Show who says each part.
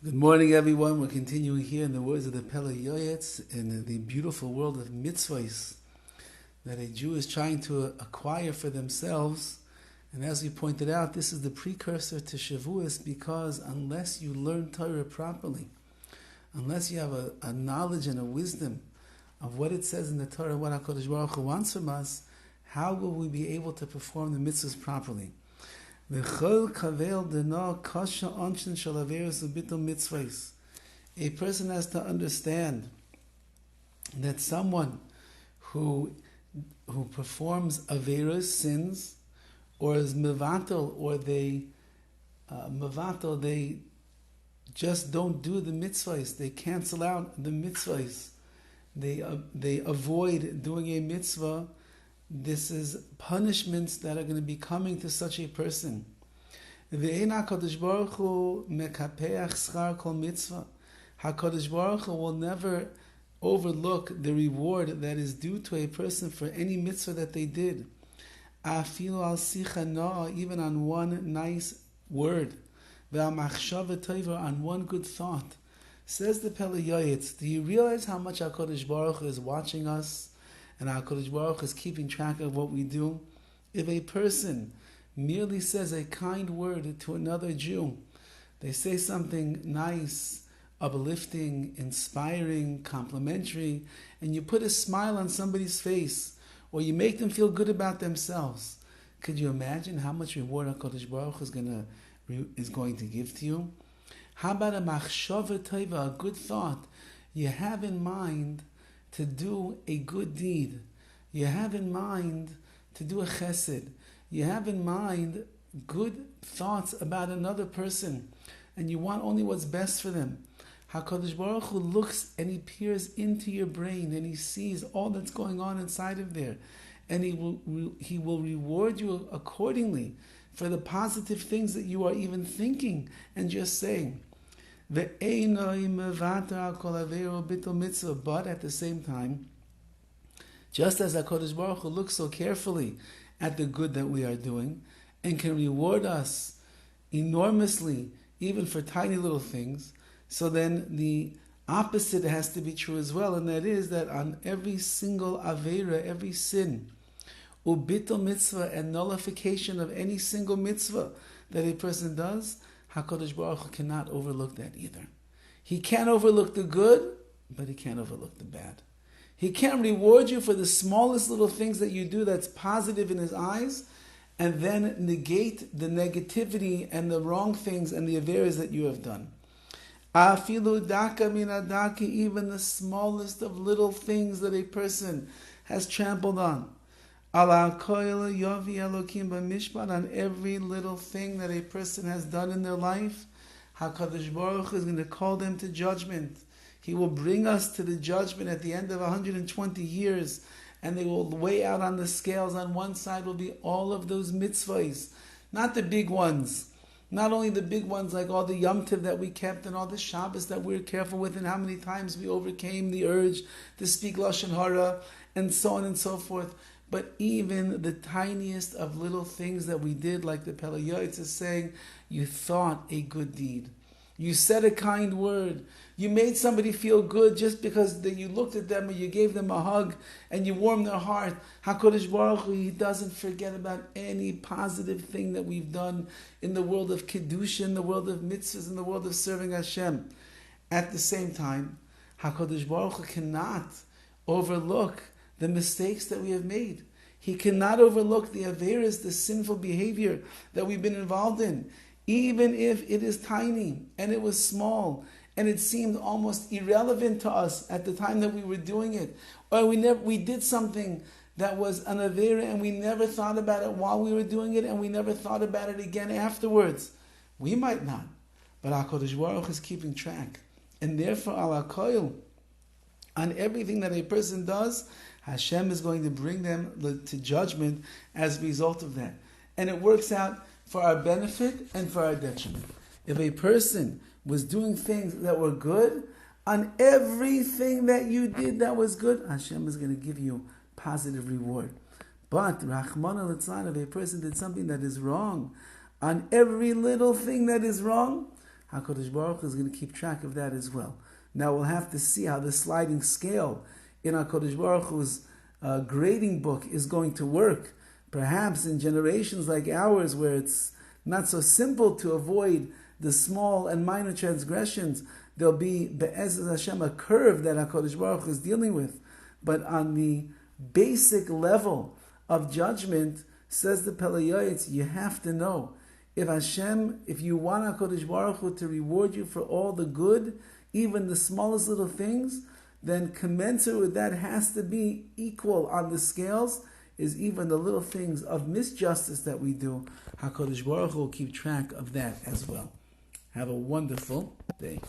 Speaker 1: Good morning, everyone. We're continuing here in the words of the PELE YOETZ in the beautiful world of Mitzvos that a Jew is trying to acquire for themselves. And as we pointed out, this is the precursor to Shavuos, because unless you learn Torah properly, unless you have a knowledge and a wisdom of what it says in the Torah, what HaKadosh Baruch Hu wants from us, how will we be able to perform the mitzvahs properly? A person has to understand that someone who performs averos, sins, or is mevatel, or they just don't do the mitzvahs. They cancel out the mitzvahs. They avoid doing a mitzvah. This is punishments that are going to be coming to such a person. HaKadosh Baruch Hu mekapeach schar kol mitzvah. HaKadosh Baruch Hu will never overlook the reward that is due to a person for any mitzvah that they did. Afilu al sicha na'a, even on one nice word. Ve'amachshava tova, on one good thought. Says the PELE YOETZ, do you realize how much HaKadosh Baruch Hu is watching us? And HaKadosh Baruch Hu is keeping track of what we do? If a person merely says a kind word to another Jew, they say something nice, uplifting, inspiring, complimentary, and you put a smile on somebody's face, or you make them feel good about themselves, could you imagine how much reward HaKadosh Baruch Hu is going to give to you? How about a machshava tova, a good thought you have in mind to do a good deed? You have in mind to do a chesed. You have in mind good thoughts about another person, and you want only what's best for them. HaKadosh Baruch Hu looks and he peers into your brain and he sees all that's going on inside of there, and he will reward you accordingly for the positive things that you are even thinking and just saying. But at the same time, just as HaKadosh Baruch Hu looks so carefully at the good that we are doing and can reward us enormously even for tiny little things, so then the opposite has to be true as well, and that is that on every single avera, every sin, ubitul mitzvah, and nullification of any single mitzvah that a person does, HaKadosh Baruch Hu cannot overlook that either. He can't overlook the good, but he can't overlook the bad. He can't reward you for the smallest little things that you do that's positive in his eyes, and then negate the negativity and the wrong things and the averas that you have done. Afilu daka min adaki, even the smallest of little things that a person has trampled on. Ala koil yovi elokim b'mishpat, on every little thing that a person has done in their life, HaKadosh Baruch Hu is going to call them to judgment. He will bring us to the judgment at the end of 120 years, and they will weigh out on the scales. On one side will be all of those mitzvahs, not the big ones, not only the big ones like all the Yom Tov that we kept and all the Shabbos that we were careful with, and how many times we overcame the urge to speak Lashon Hara, and so on and so forth. But even the tiniest of little things that we did, like the PELE YOETZ is saying, you thought a good deed. You said a kind word. You made somebody feel good just because you looked at them or you gave them a hug and you warmed their heart. HaKadosh Baruch Hu, he doesn't forget about any positive thing that we've done in the world of Kedusha, in the world of mitzvahs, in the world of serving Hashem. At the same time, HaKadosh Baruch Hu cannot overlook the mistakes that we have made. He cannot overlook the averas, the sinful behavior that we've been involved in. Even if it is tiny and it was small and it seemed almost irrelevant to us at the time that we were doing it, or we did something that was an avera and we never thought about it while we were doing it, and we never thought about it again afterwards. We might not, but HaKadosh Baruch Hu is keeping track, and therefore ala koil, on everything that a person does, Hashem is going to bring them to judgment as a result of that. And it works out for our benefit and for our detriment. If a person was doing things that were good, on everything that you did that was good, Hashem is going to give you positive reward. But Rahman al-Litzlan, if a person did something that is wrong, on every little thing that is wrong, HaKadosh Baruch Hu is going to keep track of that as well. Now we'll have to see how the sliding scale in HaKadosh Baruch Hu's grading book is going to work. Perhaps in generations like ours, where it's not so simple to avoid the small and minor transgressions, there'll be Be'ezras Hashem a curve that HaKadosh Baruch Hu is dealing with. But on the basic level of judgment, says the PELE YOETZ, you have to know, if you want HaKadosh Baruch Hu to reward you for all the good, even the smallest little things, then commensurate with that has to be equal on the scales, is even the little things of misjustice that we do. HaKadosh Baruch Hu will keep track of that as well. Have a wonderful day.